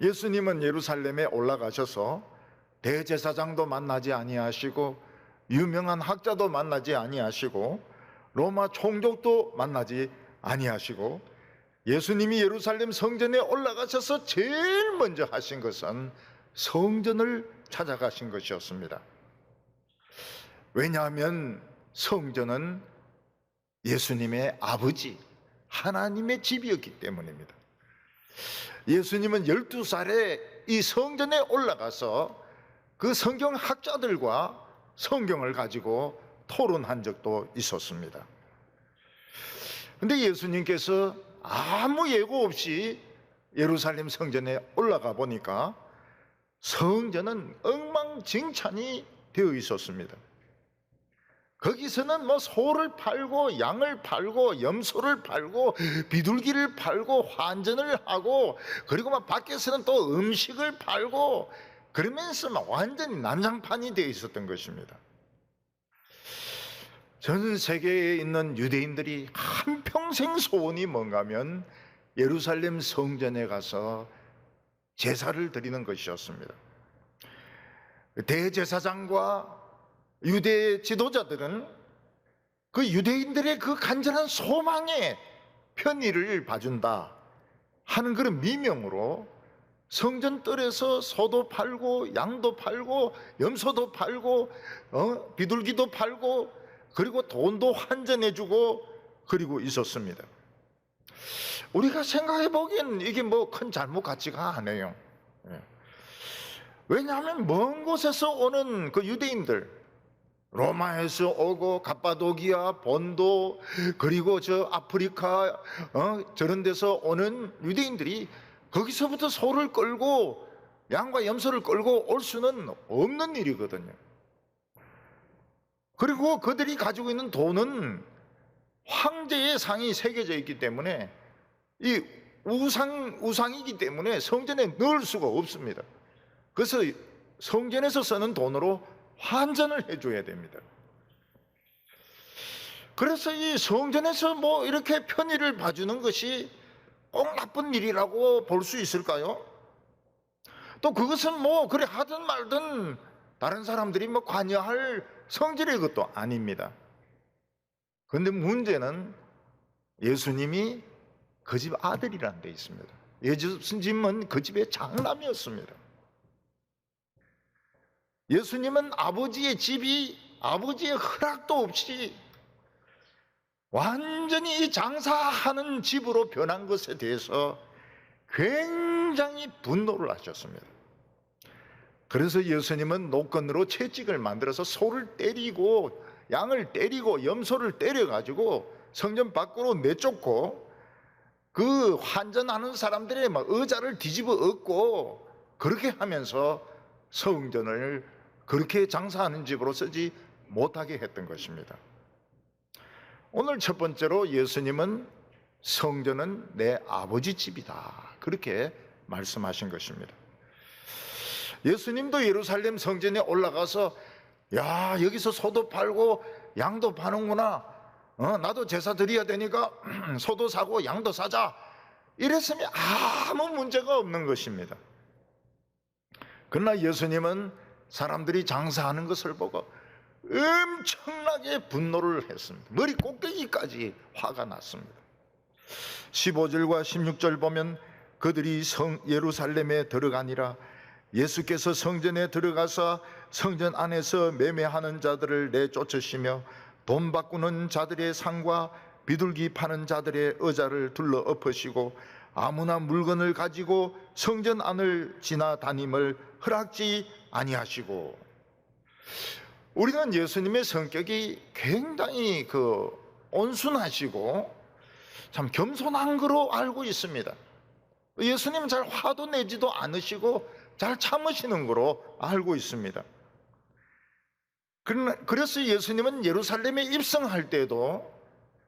예수님은 예루살렘에 올라가셔서 대제사장도 만나지 아니하시고 유명한 학자도 만나지 아니하시고 로마 총독도 만나지 아니하시고 예수님이 예루살렘 성전에 올라가셔서 제일 먼저 하신 것은 성전을 찾아가신 것이었습니다. 왜냐하면 성전은 예수님의 아버지 하나님의 집이었기 때문입니다. 예수님은 12살에 이 성전에 올라가서 그 성경학자들과 성경을 가지고 토론한 적도 있었습니다. 그런데 예수님께서 아무 예고 없이 예루살렘 성전에 올라가 보니까 성전은 엉망진창이 되어 있었습니다. 거기서는 소를 팔고 양을 팔고 염소를 팔고 비둘기를 팔고 환전을 하고 그리고 밖에서는 또 음식을 팔고 그러면서 완전히 난장판이 되어 있었던 것입니다. 전 세계에 있는 유대인들이 한평생 소원이 뭔가 하면 예루살렘 성전에 가서 제사를 드리는 것이었습니다. 대제사장과 유대 지도자들은 그 유대인들의 그 간절한 소망에 편의를 봐준다 하는 그런 미명으로 성전 뜰에서 소도 팔고 양도 팔고 염소도 팔고 비둘기도 팔고 그리고 돈도 환전해주고 그리고 있었습니다. 우리가 생각해 보기엔 이게 큰 잘못 같지가 않아요. 왜냐하면 먼 곳에서 오는 그 유대인들, 로마에서 오고 갑바도기아, 본도, 그리고 저 아프리카 저런 데서 오는 유대인들이 거기서부터 소를 끌고 양과 염소를 끌고 올 수는 없는 일이거든요. 그리고 그들이 가지고 있는 돈은 황제의 상이 새겨져 있기 때문에 이 우상이기 때문에 성전에 넣을 수가 없습니다. 그래서 성전에서 쓰는 돈으로 환전을 해줘야 됩니다. 그래서 이 성전에서 이렇게 편의를 봐주는 것이 꼭 나쁜 일이라고 볼 수 있을까요? 또 그것은 그래 하든 말든 다른 사람들이 관여할 성질의 것도 아닙니다. 그런데 문제는 예수님이 그 집 아들이라는 데 있습니다. 예수님은 그 집의 장남이었습니다. 예수님은 아버지의 집이 아버지의 허락도 없이 완전히 장사하는 집으로 변한 것에 대해서 굉장히 분노를 하셨습니다. 그래서 예수님은 노건으로 채찍을 만들어서 소를 때리고 양을 때리고 염소를 때려가지고 성전 밖으로 내쫓고 그 환전하는 사람들의 의자를 뒤집어 엎고 그렇게 하면서 성전을 그렇게 장사하는 집으로 쓰지 못하게 했던 것입니다. 오늘 첫 번째로 예수님은 성전은 내 아버지 집이다 그렇게 말씀하신 것입니다. 예수님도 예루살렘 성전에 올라가서 야 여기서 소도 팔고 양도 파는구나, 나도 제사 드려야 되니까 소도 사고 양도 사자 이랬으면 아무 문제가 없는 것입니다. 그러나 예수님은 사람들이 장사하는 것을 보고 엄청나게 분노를 했습니다. 머리 꼭대기까지 화가 났습니다. 15절과 16절 보면 그들이 예루살렘에 들어가니라. 예수께서 성전에 들어가서 성전 안에서 매매하는 자들을 내쫓으시며 돈 바꾸는 자들의 상과 비둘기 파는 자들의 의자를 둘러 엎으시고 아무나 물건을 가지고 성전 안을 지나다님을 허락지 아니하시고. 우리는 예수님의 성격이 굉장히 온순하시고 참 겸손한 거로 알고 있습니다. 예수님은 잘 화도 내지도 않으시고 잘 참으시는 거로 알고 있습니다. 그래서 예수님은 예루살렘에 입성할 때도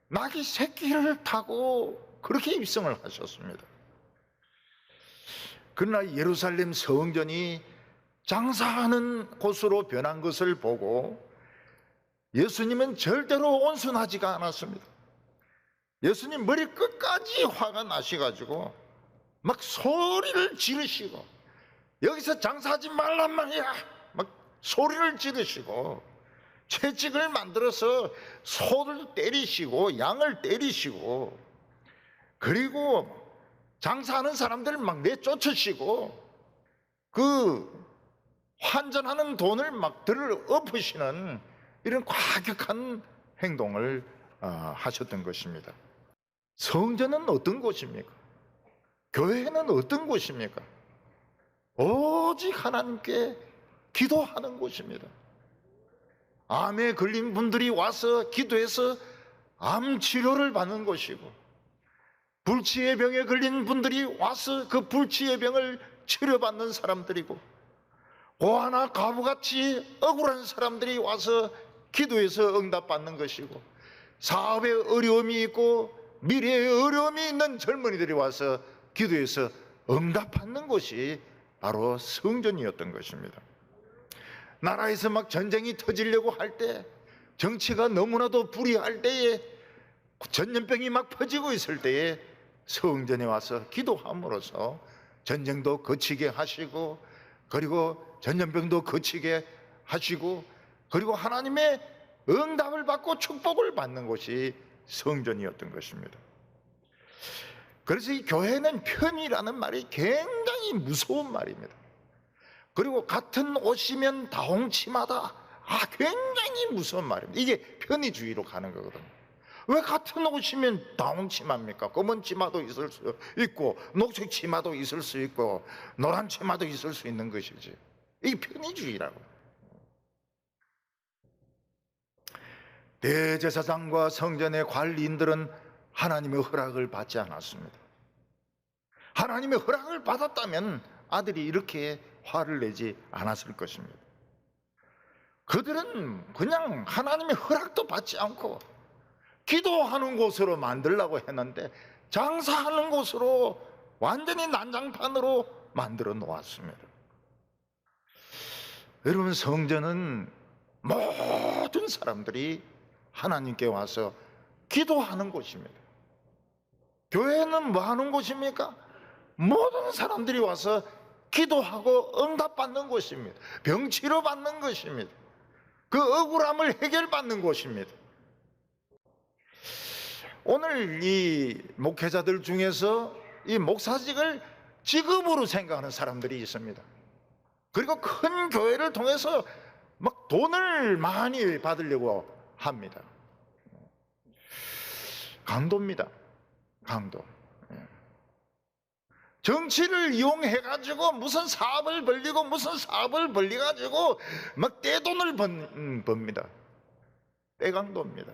낙이 새끼를 타고 그렇게 입성을 하셨습니다. 그러나 예루살렘 성전이 장사하는 곳으로 변한 것을 보고 예수님은 절대로 온순하지가 않았습니다. 예수님 머리 끝까지 화가 나셔가지고 막 소리를 지르시고, 여기서 장사하지 말란 말이야 막 소리를 지르시고, 채찍을 만들어서 소를 때리시고 양을 때리시고, 그리고 장사하는 사람들을 막 내쫓으시고, 그 환전하는 돈을 막 들을 엎으시는 이런 과격한 행동을 하셨던 것입니다. 성전은 어떤 곳입니까? 교회는 어떤 곳입니까? 오직 하나님께 기도하는 곳입니다. 암에 걸린 분들이 와서 기도해서 암 치료를 받는 곳이고, 불치의 병에 걸린 분들이 와서 그 불치의 병을 치료받는 사람들이고, 고아나 과부같이 억울한 사람들이 와서 기도해서 응답받는 것이고, 사업에 어려움이 있고 미래에 어려움이 있는 젊은이들이 와서 기도해서 응답받는 곳이 바로 성전이었던 것입니다. 나라에서 막 전쟁이 터지려고 할 때, 정치가 너무나도 불의할 때에, 전염병이 막 퍼지고 있을 때에 성전에 와서 기도함으로써 전쟁도 그치게 하시고, 그리고 전염병도 그치게 하시고, 그리고 하나님의 응답을 받고 축복을 받는 곳이 성전이었던 것입니다. 그래서 이 교회는 편이라는 말이 굉장히 무서운 말입니다. 그리고 같은 옷이면 다홍치마다, 굉장히 무서운 말입니다. 이게 편의주의로 가는 거거든요. 왜 같은 옷이면 다홍치마입니까? 검은 치마도 있을 수 있고, 녹색 치마도 있을 수 있고, 노란 치마도 있을 수 있는 것이지. 이게 편의주의라고. 대제사장과 성전의 관리인들은 하나님의 허락을 받지 않았습니다. 하나님의 허락을 받았다면 아들이 이렇게 화를 내지 않았을 것입니다. 그들은 그냥 하나님의 허락도 받지 않고 기도하는 곳으로 만들려고 했는데, 장사하는 곳으로 완전히 난장판으로 만들어 놓았습니다. 여러분, 성전은 모든 사람들이 하나님께 와서 기도하는 곳입니다. 교회는 뭐 하는 곳입니까? 모든 사람들이 와서 기도하고 응답받는 곳입니다. 병 치료받는 것입니다. 그 억울함을 해결받는 곳입니다. 오늘 이 목회자들 중에서 이 목사직을 직업으로 생각하는 사람들이 있습니다. 그리고 큰 교회를 통해서 막 돈을 많이 받으려고 합니다. 강도입니다. 강도. 정치를 이용해가지고 무슨 사업을 벌리고 무슨 사업을 벌려가지고 막 떼돈을 법니다. 떼강도입니다.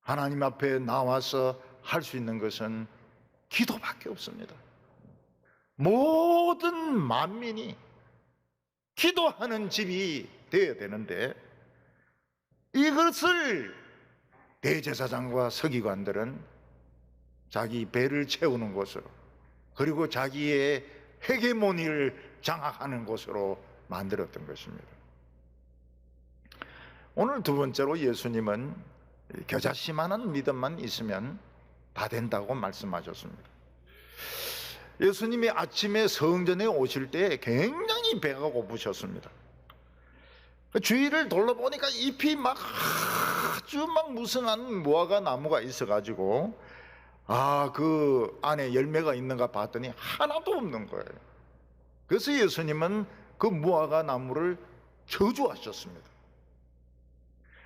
하나님 앞에 나와서 할 수 있는 것은 기도밖에 없습니다. 모든 만민이 기도하는 집이 되어야 되는데, 이것을 대제사장과 서기관들은 자기 배를 채우는 곳으로, 그리고 자기의 헤게모니를 장악하는 곳으로 만들었던 것입니다. 오늘 두 번째로, 예수님은 겨자씨만한 믿음만 있으면 다 된다고 말씀하셨습니다. 예수님이 아침에 성전에 오실 때 굉장히 배가 고프셨습니다. 주위를 둘러보니까 잎이 막 아주 막 무성한 무화과 나무가 있어가지고, 그 안에 열매가 있는가 봤더니 하나도 없는 거예요. 그래서 예수님은 그 무화과 나무를 저주하셨습니다.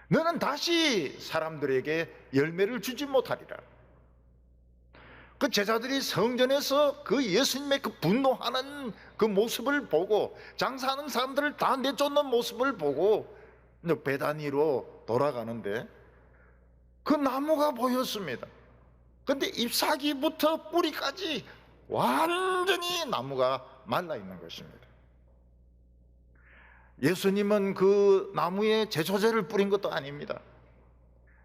너는 다시 사람들에게 열매를 주지 못하리라. 그 제자들이 성전에서 그 예수님의 그 분노하는 그 모습을 보고, 장사하는 사람들을 다 내쫓는 모습을 보고 베다니로 돌아가는데 그 나무가 보였습니다. 근데 잎사귀부터 뿌리까지 완전히 나무가 말라 있는 것입니다. 예수님은 그 나무에 제초제를 뿌린 것도 아닙니다.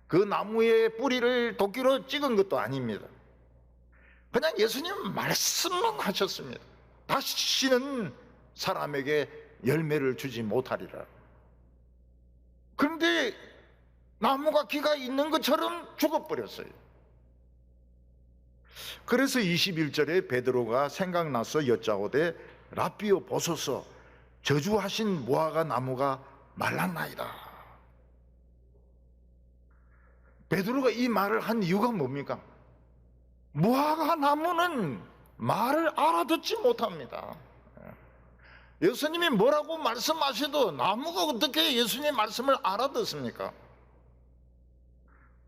그 나무의 뿌리를 도끼로 찍은 것도 아닙니다. 그냥 예수님 말씀만 하셨습니다. 다시는 사람에게 열매를 주지 못하리라. 그런데 나무가 기가 있는 것처럼 죽어버렸어요. 그래서 21절에 베드로가 생각나서 여짜오되 라삐오 보소서 저주하신 무화과 나무가 말랐나이다. 베드로가 이 말을 한 이유가 뭡니까? 무화과 나무는 말을 알아듣지 못합니다. 예수님이 뭐라고 말씀하셔도 나무가 어떻게 예수님 말씀을 알아듣습니까?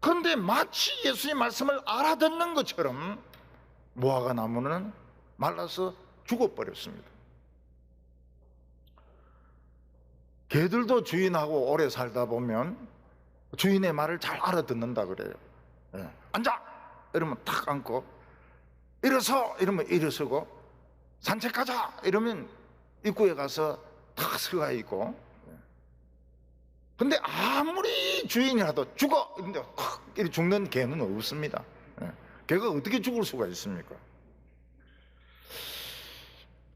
그런데 마치 예수님 말씀을 알아듣는 것처럼 무화과 나무는 말라서 죽어버렸습니다. 개들도 주인하고 오래 살다 보면 주인의 말을 잘 알아듣는다 그래요. 앉아! 이러면 탁 앉고, 일어서! 이러면 일어서고, 산책하자! 이러면 입구에 가서 탁 서가 있고. 근데 아무리 주인이라도 죽어! 이런데 확 이렇게 죽는 개는 없습니다. 개가 어떻게 죽을 수가 있습니까?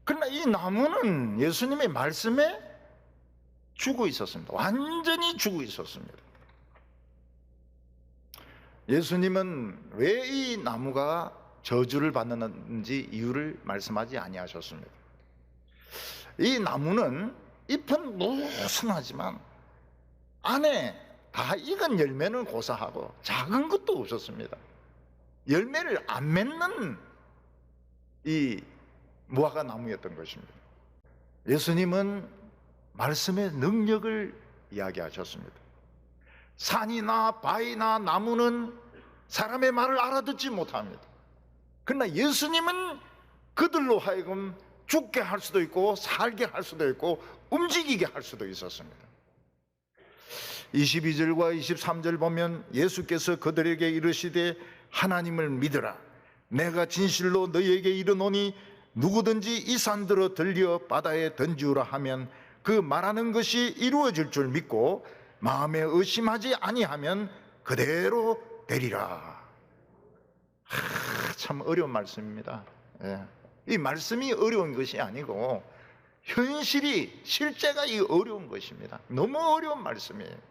그러나 이 나무는 예수님의 말씀에 죽어 있었습니다. 완전히 죽어 있었습니다. 예수님은 왜 이 나무가 저주를 받는지 이유를 말씀하지 아니하셨습니다. 이 나무는 잎은 무성하지만 안에 다 익은 열매는 고사하고 작은 것도 없었습니다. 열매를 안 맺는 이 무화과 나무였던 것입니다. 예수님은 말씀의 능력을 이야기하셨습니다. 산이나 바위나 나무는 사람의 말을 알아듣지 못합니다. 그러나 예수님은 그들로 하여금 죽게 할 수도 있고 살게 할 수도 있고 움직이게 할 수도 있었습니다. 22절과 23절 보면 예수께서 그들에게 이르시되 하나님을 믿으라. 내가 진실로 너희에게 이르노니 누구든지 이 산들어 들려 바다에 던지우라 하면 그 말하는 것이 이루어질 줄 믿고 마음에 의심하지 아니하면 그대로 되리라. 참 어려운 말씀입니다. 이 말씀이 어려운 것이 아니고 현실이 실제가 이 어려운 것입니다. 너무 어려운 말씀이에요.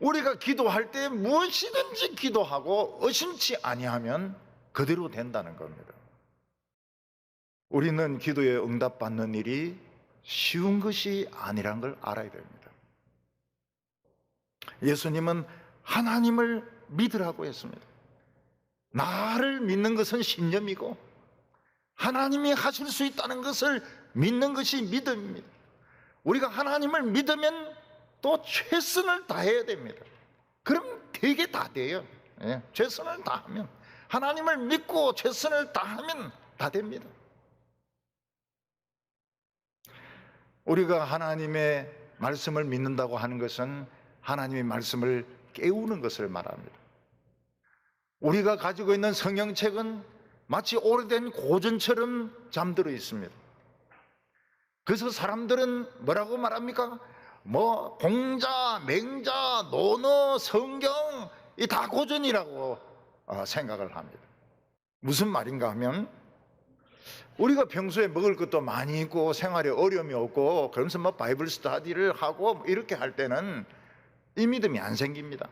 우리가 기도할 때 무엇이든지 기도하고 의심치 아니하면 그대로 된다는 겁니다. 우리는 기도에 응답받는 일이 쉬운 것이 아니란 걸 알아야 됩니다. 예수님은 하나님을 믿으라고 했습니다. 나를 믿는 것은 신념이고 하나님이 하실 수 있다는 것을 믿는 것이 믿음입니다. 우리가 하나님을 믿으면 또 최선을 다해야 됩니다. 그럼 되게 다 돼요. 최선을 다하면, 하나님을 믿고 최선을 다하면 다 됩니다. 우리가 하나님의 말씀을 믿는다고 하는 것은 하나님의 말씀을 깨우는 것을 말합니다. 우리가 가지고 있는 성경책은 마치 오래된 고전처럼 잠들어 있습니다. 그래서 사람들은 뭐라고 말합니까? 뭐 공자, 맹자, 논어, 성경 이 다 고전이라고 생각을 합니다. 무슨 말인가 하면 우리가 평소에 먹을 것도 많이 있고 생활에 어려움이 없고 그러면서 뭐 바이블 스터디를 하고 이렇게 할 때는 이 믿음이 안 생깁니다.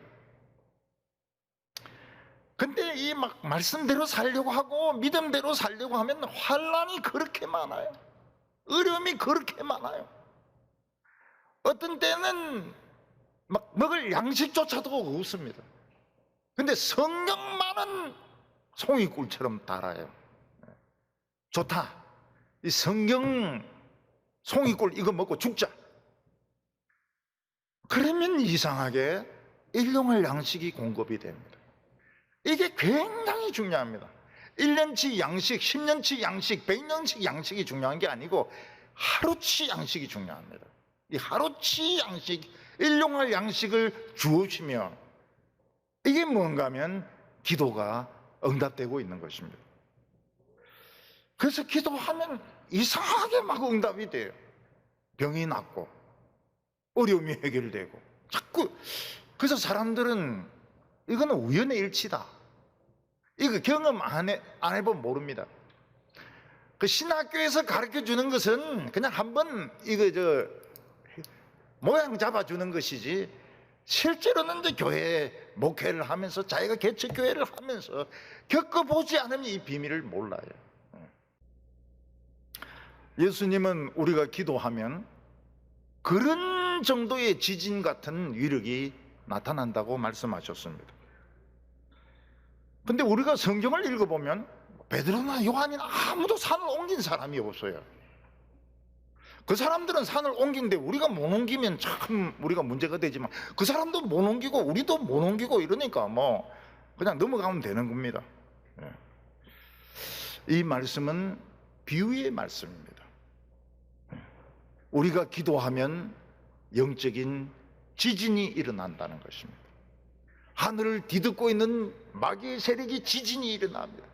근데 이 막 말씀대로 살려고 하고 믿음대로 살려고 하면 환난이 그렇게 많아요. 어려움이 그렇게 많아요. 어떤 때는 막 먹을 양식조차도 없습니다. 근데 성경만은 송이꿀처럼 달아요. 좋다. 이 성경 송이꿀 이거 먹고 죽자. 그러면 이상하게 일용할 양식이 공급이 됩니다. 이게 굉장히 중요합니다. 1년치 양식, 10년치 양식, 100년치 양식이 중요한 게 아니고 하루치 양식이 중요합니다. 이 하루치 양식, 일용할 양식을 주시면 이게 뭔가 하면 기도가 응답되고 있는 것입니다. 그래서 기도하면 이상하게 막 응답이 돼요. 병이 낫고 어려움이 해결되고 자꾸. 그래서 사람들은 이거는 우연의 일치다. 이거 경험 안 해보면 모릅니다. 그 신학교에서 가르쳐 주는 것은 그냥 한번 이거 모양 잡아주는 것이지 실제로는 이제 교회 목회를 하면서 자기가 개척교회를 하면서 겪어보지 않으면 이 비밀을 몰라요. 예수님은 우리가 기도하면 그런 정도의 지진 같은 위력이 나타난다고 말씀하셨습니다. 근데 우리가 성경을 읽어보면 베드로나 요한이나 아무도 산을 옮긴 사람이 없어요. 그 사람들은 산을 옮긴데 우리가 못 옮기면 참 우리가 문제가 되지만 그 사람도 못 옮기고 우리도 못 옮기고 이러니까 뭐 그냥 넘어가면 되는 겁니다. 이 말씀은 비유의 말씀입니다. 우리가 기도하면 영적인 지진이 일어난다는 것입니다. 하늘을 뒤덮고 있는 마귀의 세력이 지진이 일어납니다.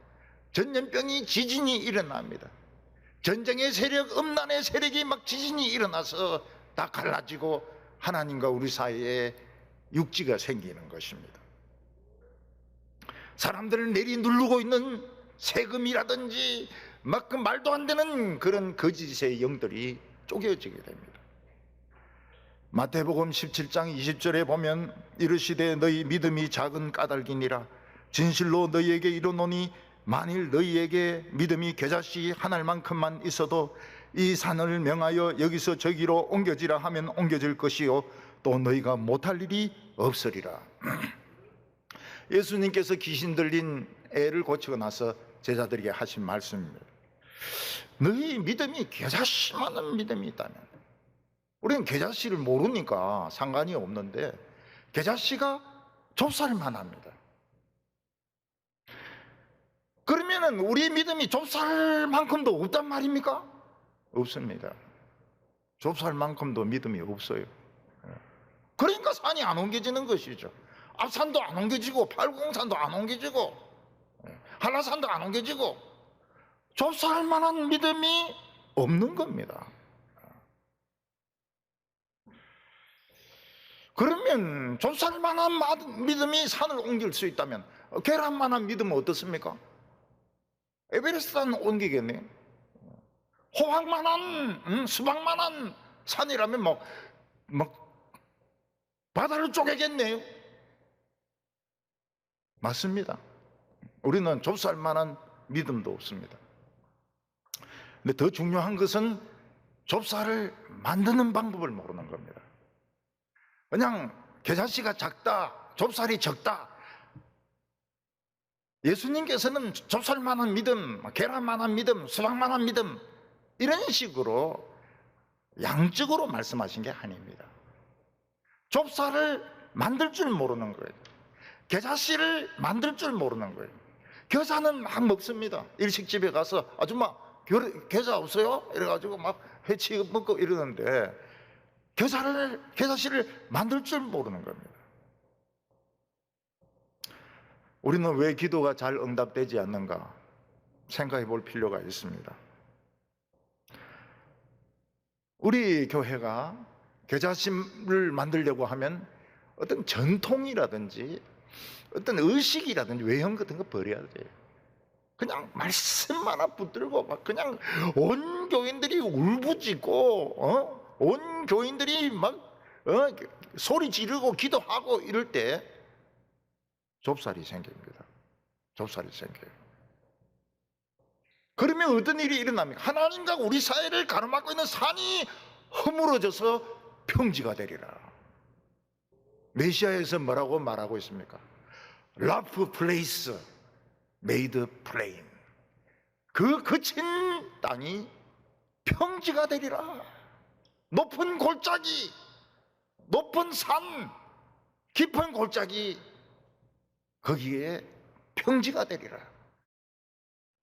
전염병이 지진이 일어납니다. 전쟁의 세력, 음란의 세력이 막 지진이 일어나서 다 갈라지고 하나님과 우리 사이에 육지가 생기는 것입니다. 사람들을 내리누르고 있는 세금이라든지 막 그 말도 안 되는 그런 거짓의 영들이 쪼개지게 됩니다. 마태복음 17장 20절에 보면 이르시되 너희 믿음이 작은 까닭이니라 진실로 너희에게 이르노니 만일 너희에게 믿음이 겨자씨 한 알만큼만 있어도 이 산을 명하여 여기서 저기로 옮겨지라 하면 옮겨질 것이요 또 너희가 못할 일이 없으리라. 예수님께서 귀신 들린 애를 고치고 나서 제자들에게 하신 말씀입니다. 너희 믿음이 겨자씨만한 믿음이 있다면, 우리는 겨자씨를 모르니까 상관이 없는데 겨자씨가 좁쌀만 합니다. 그러면은 우리 믿음이 좁쌀만큼도 없단 말입니까? 없습니다. 좁쌀만큼도 믿음이 없어요. 그러니까 산이 안 옮겨지는 것이죠. 앞산도 안 옮겨지고 팔공산도 안 옮겨지고 한라산도 안 옮겨지고 좁쌀만한 믿음이 없는 겁니다. 그러면 좁쌀만한 믿음이 산을 옮길 수 있다면 계란만한 믿음은 어떻습니까? 에베레스트는 옮기겠네요. 호황만한 수박만한 산이라면 막 바다를 쪼개겠네요. 맞습니다. 우리는 좁쌀만한 믿음도 없습니다. 근데 더 중요한 것은 좁쌀을 만드는 방법을 모르는 겁니다. 그냥 겨자씨가 작다, 좁쌀이 적다. 예수님께서는 좁쌀만한 믿음, 계란만한 믿음, 수박만한 믿음 이런 식으로 양적으로 말씀하신 게 아닙니다. 좁쌀을 만들 줄 모르는 거예요. 겨자씨를 만들 줄 모르는 거예요. 겨자는 막 먹습니다. 일식집에 가서 아줌마 겨자 없어요? 이래가지고 막 회치 먹고 이러는데 겨자씨를 만들 줄 모르는 겁니다. 우리는 왜 기도가 잘 응답되지 않는가 생각해 볼 필요가 있습니다. 우리 교회가 겨자씨를 만들려고 하면 어떤 전통이라든지 어떤 의식이라든지 외형 같은 거 버려야 돼요. 그냥 말씀만 붙들고 막 그냥 온 교인들이 울부짖고 온 교인들이 막 소리 지르고 기도하고 이럴 때 좁쌀이 생깁니다. 좁쌀이 생겨요. 그러면 어떤 일이 일어납니까? 하나님과 우리 사이를 가로막고 있는 산이 허물어져서 평지가 되리라. 메시아에서 뭐라고 말하고 있습니까? Rough place made plain. 그 거친 땅이 평지가 되리라. 높은 골짜기, 높은 산, 깊은 골짜기 거기에 평지가 되리라.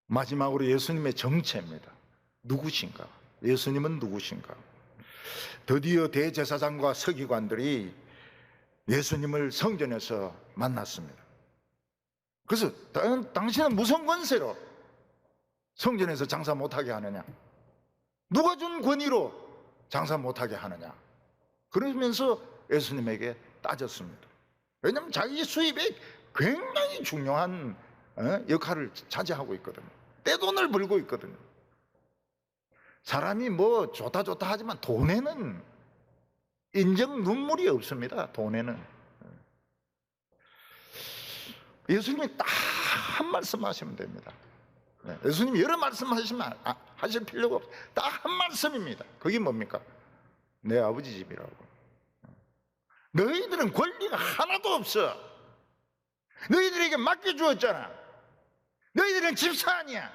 마지막으로 예수님의 정체입니다. 누구신가? 예수님은 누구신가? 드디어 대제사장과 서기관들이 예수님을 성전에서 만났습니다. 그래서 당신은 무슨 권세로 성전에서 장사 못하게 하느냐? 누가 준 권위로 장사 못하게 하느냐? 그러면서 예수님에게 따졌습니다. 왜냐하면 자기 수입에 굉장히 중요한 역할을 차지하고 있거든요. 떼돈을 벌고 있거든요. 사람이 뭐 좋다 하지만 돈에는 인정 눈물이 없습니다. 돈에는 예수님이 딱 한 말씀 하시면 됩니다. 예수님이 여러 말씀 하실 필요가 없어요. 딱 한 말씀입니다. 그게 뭡니까? 내 아버지 집이라고. 너희들은 권리가 하나도 없어. 너희들에게 맡겨주었잖아. 너희들은 집사 아니야.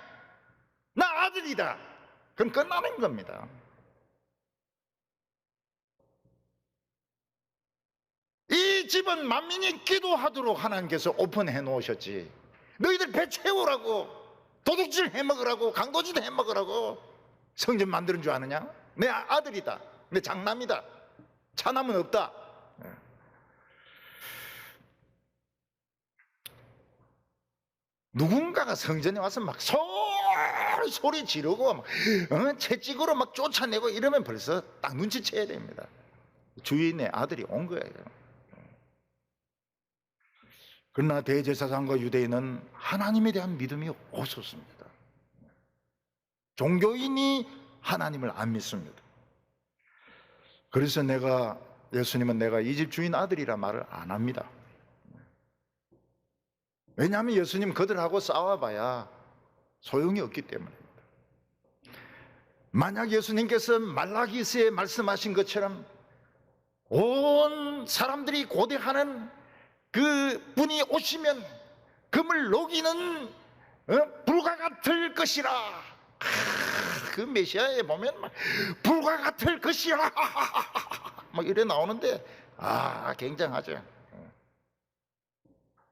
나 아들이다. 그럼 끝나는 겁니다. 이 집은 만민이 기도하도록 하나님께서 오픈해 놓으셨지. 너희들 배 채우라고, 도둑질 해먹으라고, 강도질 해먹으라고 성전 만드는 줄 아느냐? 내 아들이다. 내 장남이다. 차남은 없다. 누군가가 성전에 와서 막 소리 지르고 막 채찍으로 막 쫓아내고 이러면 벌써 딱 눈치채야 됩니다. 주인의 아들이 온 거예요. 그러나 대제사장과 유대인은 하나님에 대한 믿음이 없었습니다. 종교인이 하나님을 안 믿습니다. 그래서 예수님은 내가 이 집 주인 아들이라 말을 안 합니다. 왜냐하면 예수님 그들하고 싸워봐야 소용이 없기 때문입니다. 만약 예수님께서 말라기스에 말씀하신 것처럼 온 사람들이 고대하는 그 분이 오시면 금을 녹이는 불과 같을 것이라, 그 메시아에 보면 막 불과 같을 것이라 막 이래 나오는데 굉장하죠.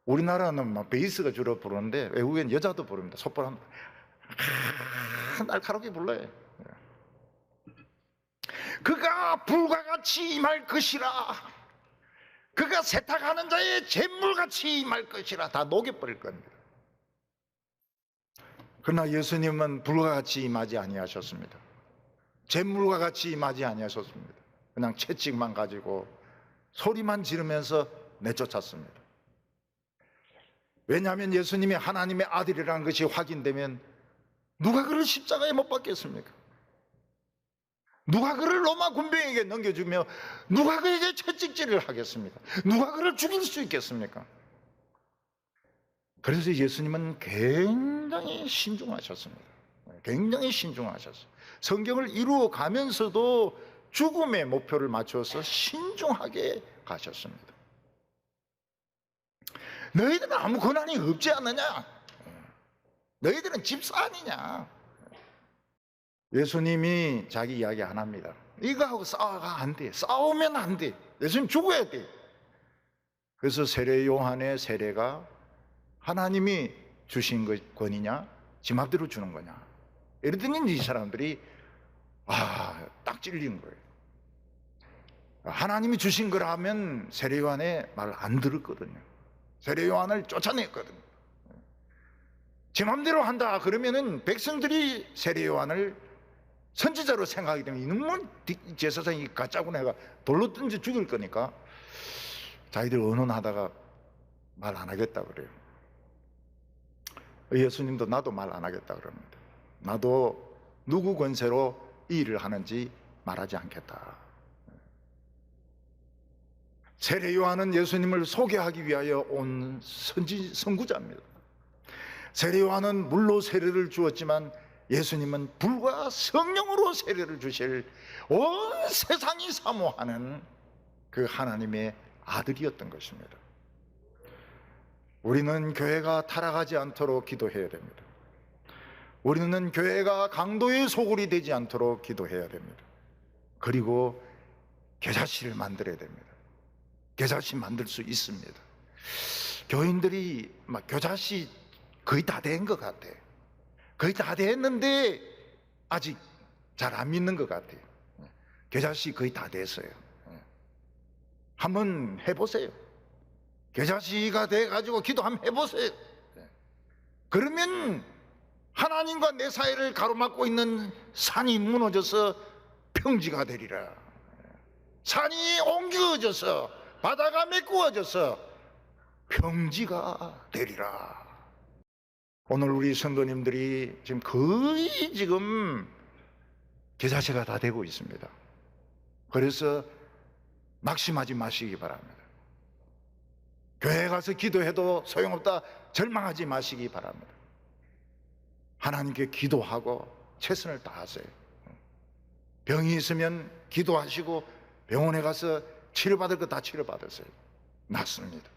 우리나라는 막 베이스가 주로 부르는데 외국엔 여자도 부릅니다. 소프라노 날카롭게 불러요. 그가 불과 같이 임할 것이라, 그가 세탁하는 자의 잿물같이 임할 것이라, 다 녹여버릴 겁니다. 그러나 예수님은 불과 같이 임하지 아니하셨습니다. 잿물과 같이 임하지 아니하셨습니다. 그냥 채찍만 가지고 소리만 지르면서 내쫓았습니다. 왜냐하면 예수님이 하나님의 아들이라는 것이 확인되면 누가 그를 십자가에 못 박겠습니까? 누가 그를 로마 군병에게 넘겨주며 누가 그에게 채찍질을 하겠습니까? 누가 그를 죽일 수 있겠습니까? 그래서 예수님은 굉장히 신중하셨습니다. 굉장히 신중하셨어요. 성경을 이루어 가면서도 죽음의 목표를 맞춰서 신중하게 가셨습니다. 너희들은 아무 권한이 없지 않느냐? 너희들은 집사 아니냐? 예수님이 자기 이야기 안 합니다. 이거하고 싸워가 안 돼. 싸우면 안 돼. 예수님 죽어야 돼. 그래서 세례 요한의 세례가 하나님이 주신 권이냐, 지 맘대로 주는 거냐, 이러더니 이 사람들이 딱 찔린 거예요. 하나님이 주신 거라면 세례 요한의 말을 안 들었거든요. 세례 요한을 쫓아냈거든요. 제 맘대로 한다 그러면은 백성들이 세례 요한을 선지자로 생각하기 때문에 이놈은 제사장이 가짜구나 해가 돌로 던져 죽일 거니까 자기들 언언하다가 말 안 하겠다 그래요. 예수님도 나도 말 안 하겠다 그럽니다. 나도 누구 권세로 이 일을 하는지 말하지 않겠다. 세례 요한은 예수님을 소개하기 위하여 온 선구자입니다. 세례 요한은 물로 세례를 주었지만 예수님은 불과 성령으로 세례를 주실 온 세상이 사모하는 그 하나님의 아들이었던 것입니다. 우리는 교회가 타락하지 않도록 기도해야 됩니다. 우리는 교회가 강도의 소굴이 되지 않도록 기도해야 됩니다. 그리고 겨자씨를 만들어야 됩니다. 겨자씨 만들 수 있습니다. 교인들이 막 겨자씨 거의 다 된 것 같아요. 거의 다 됐는데 아직 잘 안 믿는 것 같아요. 겨자씨 거의 다 됐어요. 한번 해보세요. 겨자씨가 돼가지고 기도 한번 해보세요. 그러면 하나님과 내 사이를 가로막고 있는 산이 무너져서 평지가 되리라. 산이 옮겨져서 바다가 메꾸어져서 평지가 되리라. 오늘 우리 성도님들이 지금 거의 겨자씨가 다 되고 있습니다. 그래서 낙심하지 마시기 바랍니다. 교회 가서 기도해도 소용없다 절망하지 마시기 바랍니다. 하나님께 기도하고 최선을 다하세요. 병이 있으면 기도하시고 병원에 가서 치료받을 거 다 치료받으세요. 낫습니다.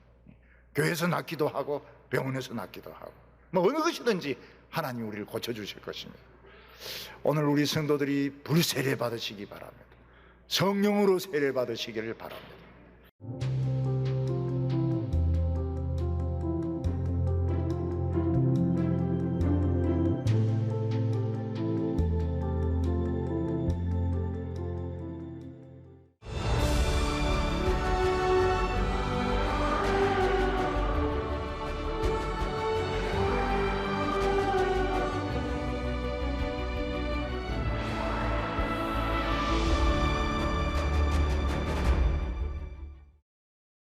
교회에서 낫기도 하고 병원에서 낫기도 하고 뭐 어느 것이든지 하나님 우리를 고쳐주실 것입니다. 오늘 우리 성도들이 불세례 받으시기 바랍니다. 성령으로 세례 받으시기를 바랍니다.